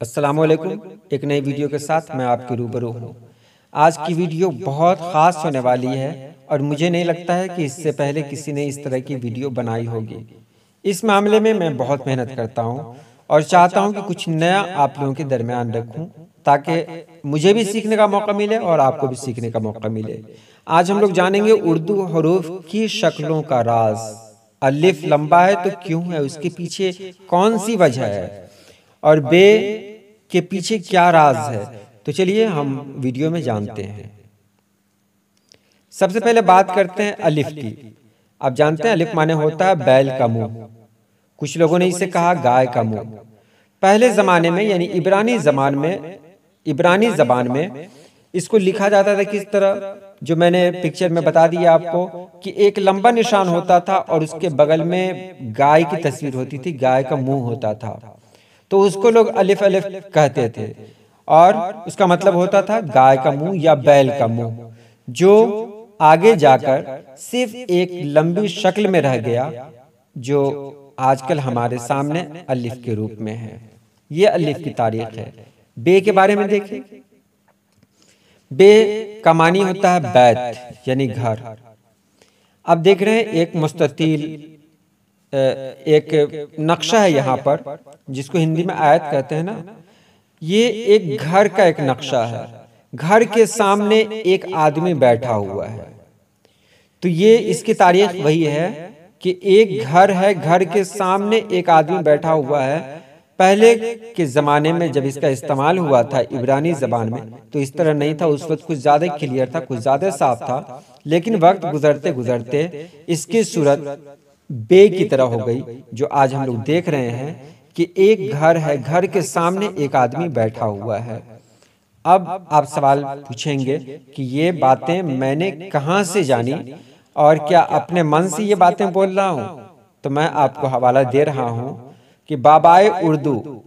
अस्सलामुअलैकुम। एक नई वीडियो के साथ मैं आपके रूबरू हूँ। आज की वीडियो बहुत ख़ास होने वाली है और मुझे नहीं लगता है कि इससे पहले किसी ने इस तरह की वीडियो बनाई होगी। इस मामले में मैं बहुत मेहनत करता हूँ और चाहता हूँ कि कुछ नया आप लोगों के दरमियान रखूँ ताकि मुझे भी सीखने का मौका मिले और आपको भी सीखने का मौका मिले। आज हम लोग जानेंगे उर्दू हरूफ की शक्लों का राज। अलिफ लंबा है तो क्यों है, उसके पीछे कौन सी वजह है और बे के पीछे क्या राज है। तो चलिए हम वीडियो में जानते हैं। सबसे पहले बात करते हैं अलिफ की। आप जानते हैं अलिफ माने होता है बैल का मुंह। कुछ लोगों ने इसे कहा गाय का मुंह। पहले जमाने में यानी इब्रानी जबान में इसको लिखा जाता था किस तरह, जो मैंने पिक्चर में बता दिया आपको कि एक लंबा निशान होता था और उसके बगल में गाय की तस्वीर होती थी, गाय का मुंह होता था, तो उसको लोग अलिफ अलिफ कहते थे और उसका मतलब होता था गाय का मुंह या बैल का मुंह, जो आगे जाकर सिर्फ एक लंबी शक्ल में रह गया जो आजकल हमारे सामने अलिफ के रूप में है। ये अलिफ की तारीख है। बे के बारे में देखें। बे का मानी होता है बैत यानी घर। अब देख रहे हैं एक मुस्ततील एक नक्शा है यहाँ पर, जिसको हिंदी में आयत कहते हैं ना। ये एक घर का एक नक्शा है। घर के सामने एक आदमी बैठा हुआ है। तो ये इसकी तारीख वही है कि एक घर है, घर के सामने एक आदमी बैठा हुआ है। पहले के जमाने में जब इसका इस्तेमाल हुआ था इब्रानी जबान में, तो इस तरह नहीं था। उस वक्त कुछ ज्यादा क्लियर था, कुछ ज्यादा साफ था, लेकिन वक्त गुजरते गुजरते इसकी सूरत बे की तरह हो गई, जो आज हम लोग देख रहे हैं कि एक घर है, घर के सामने एक आदमी बैठा हुआ है। अब आप सवाल पूछेंगे कि ये बातें मैंने कहां से जानी और क्या अपने मन से ये बातें बोल रहा हूं? तो मैं आपको हवाला दे रहा हूं कि बाबाए उर्दू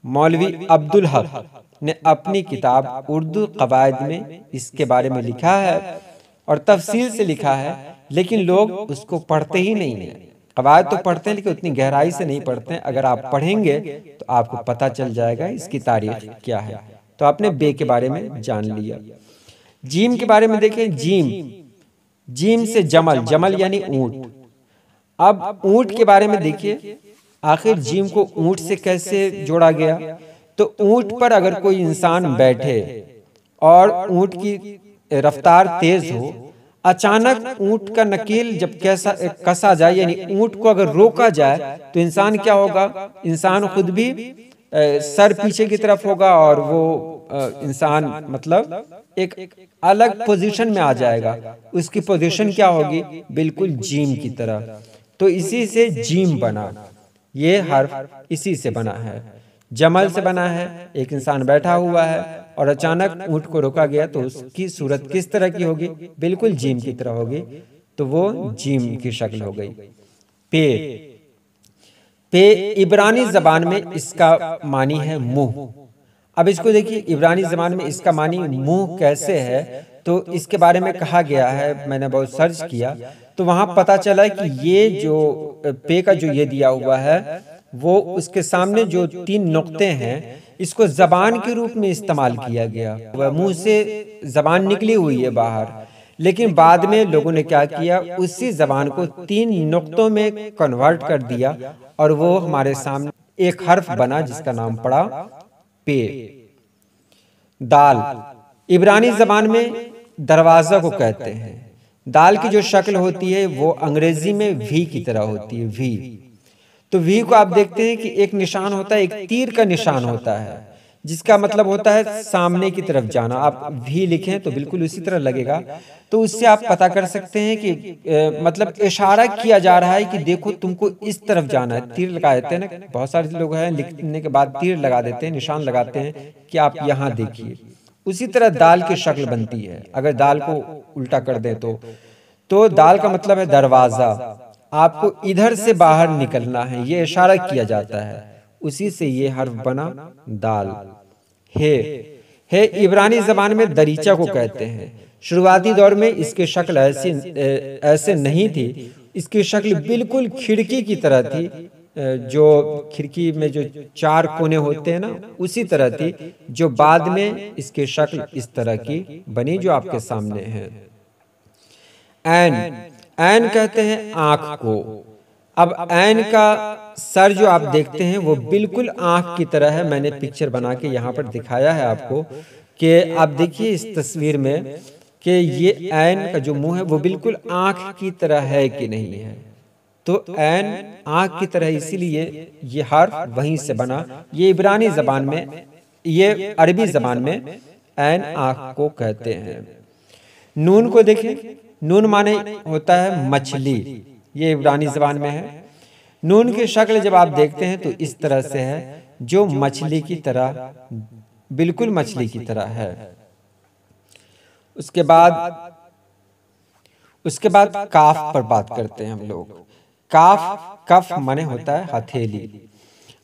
मौलवी अब्दुल हक ने अपनी किताब उर्दू कवायद में इसके बारे में लिखा है और तफसील से लिखा है, लेकिन लोग उसको पढ़ते ही नहीं है। कवायद तो पढ़ते हैं लेकिन उतनी गहराई से नहीं पढ़ते हैं। अगर आप पढ़ेंगे तो आपको पता चल जाएगा इसकी तारीख क्या है। तो आपने बे के बारे में जान लिया। जीम के बारे में देखें। जीम से जमल, जमल यानी ऊंट। अब ऊंट के बारे में देखिए, आखिर जीम को ऊंट से कैसे जोड़ा गया। तो ऊंट पर अगर कोई इंसान बैठे और ऊंट की रफ्तार तेज हो, अचानक ऊंट का नकील जब कसा जाए यानी ऊंट को अगर रोका जाए, तो इंसान क्या होगा, इंसान खुद भी सर पीछे की तरफ होगा और वो इंसान मतलब एक अलग पोजीशन में आ जाएगा। उसकी पोजीशन क्या होगी, बिल्कुल जीम की तरह। तो इसी से जीम बना, ये हर्फ इसी से बना है, जमल से बना है। एक इंसान बैठा हुआ है और अचानक ऊंट को रोका गया, तो उसकी सूरत किस तरह की होगी, बिल्कुल जीम की तरह होगी। तो वो जीम की शक्ल हो गई। पे इब्रानी जबान में इसका मानी है मुंह। अब इसको देखिए, इब्रानी जबान में इसका मानी मुंह कैसे है, तो इसके बारे में कहा गया है, मैंने बहुत सर्च किया तो वहां पता चला कि ये जो पे का जो ये दिया हुआ है, वो उसके सामने जो 3 नुक्ते हैं, इसको जबान के रूप में इस्तेमाल किया गया। वह मुंह से जबान निकली हुई है बाहर, लेकिन बाद में लोगों ने क्या किया, उसी जबान को 3 नुक्तों में कन्वर्ट कर दिया और वो हमारे सामने एक हर्फ बना जिसका नाम पड़ा पे। दाल इब्रानी जबान में दरवाजा को कहते हैं। दाल की जो शक्ल होती है वो अंग्रेजी में वी की तरह होती है, वी। तो वी को आप देखते हैं कि एक निशान होता है, एक तीर का निशान होता है, जिसका मतलब होता है सामने की तरफ जाना। आप वी लिखें तो बिल्कुल उसी तरह लगेगा। तो उससे आप पता कर सकते हैं कि मतलब इशारा किया जा रहा है कि देखो तुमको इस तरफ जाना है। तीर लगा देते हैं ना, बहुत सारे लोग हैं लिखने के बाद तीर लगा देते हैं, निशान लगाते हैं कि आप यहाँ देखिए। उसी तरह दाल की शक्ल बनती है। अगर दाल को उल्टा कर दे तो दाल का मतलब है दरवाजा। आपको इधर से बाहर निकलना है, ये इशारा किया जाता है। उसी से ये हर्फ बना दाल। हे इब्रानी जबान में दरीचा को कहते हैं। शुरुआती दौर में इसकी शक्ल ऐसे नहीं थी। इसकी शक्ल बिल्कुल खिड़की की तरह थी, जो खिड़की में जो 4 कोने होते हैं ना, उसी तरह थी, जो बाद में इसकी शक्ल इस तरह की बनी जो आपके सामने है। ऐन, ऐन कहते हैं आंख को। अब ऐन का सर जो आप देखते हैं वो बिल्कुल आंख की तरह है। मैंने पिक्चर बना के यहाँ पर दिखाया है आपको कि आप देखिए इस तस्वीर में कि ये ऐन का जो मुंह है वो बिल्कुल आंख की तरह है कि नहीं है। तो ऐन आंख की तरह, इसीलिए ये हर्फ वहीं से बना। ये इब्रानी जबान में, ये अरबी जबान में ऐन आंख को कहते हैं। नून को देखें, नून माने होता है मछली, ये इब्रानी जबान में है। नून की शक्ल जब आप देखते हैं तो इस तरह से है, जो मछली की तरह, बिल्कुल मछली की तरह है। उसके बाद काफ पर बात करते हैं हम लोग। काफ, कफ माने होता है हथेली।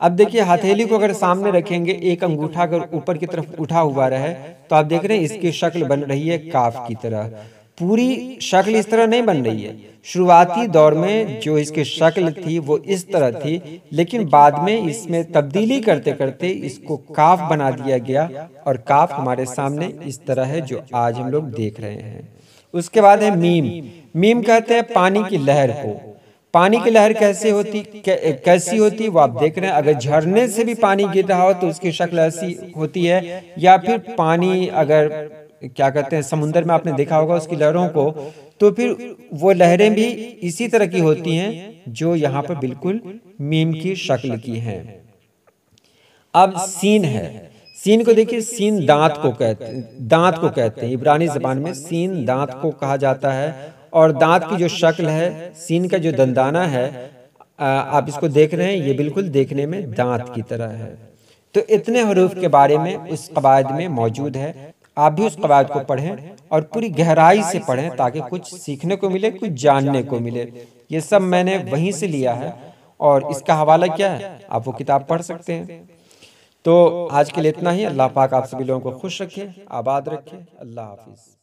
अब देखिए हथेली को अगर सामने रखेंगे, एक अंगूठा अगर ऊपर की तरफ उठा हुआ रहे, तो आप देख रहे हैं इसकी शक्ल बन रही है काफ की तरह। पूरी शक्ल इस तरह नहीं बन रही है। शुरुआती दौर में जो इसकी शक्ल थी वो इस तरह थी, लेकिन बाद में इसमें तब्दीली करते करते इसको काफ बना दिया गया, और काफ हमारे सामने इस तरह है जो आज हम लोग देख रहे हैं। उसके बाद है मीम। मीम कहते हैं पानी की लहर को। पानी की लहर कैसी होती वो आप देख रहे हैं। अगर झरने से भी पानी गिर रहा हो तो उसकी शक्ल ऐसी होती है, या फिर पानी अगर क्या कहते हैं समुद्र में आपने देखा होगा उसकी लहरों को, तो फिर वो लहरें भी इसी तरह की होती हैं जो यहाँ पर बिल्कुल मीम की शक्ल की हैं। अब सीन है। सीन को देखिए, सीन दांत को कहते हैं। इब्रानी जबान में सीन दांत को कहा जाता है, और दांत की जो शक्ल है, सीन का जो दंदाना है, आप इसको देख रहे हैं, ये बिल्कुल देखने में दांत की तरह है। तो इतने हरूफ के बारे में उस कवायद में मौजूद है। आप भी उस कवायद को पढ़ें और पूरी गहराई से पढ़ें, ताकि कुछ सीखने को मिले, कुछ जानने को मिले। ये सब मैंने वहीं से लिया है, और इसका हवाला क्या है आप वो किताब पढ़ सकते हैं। तो आज के लिए इतना ही। अल्लाह पाक आप सभी लोगों को खुश रखे, आबाद रखे। अल्लाह हाफिज।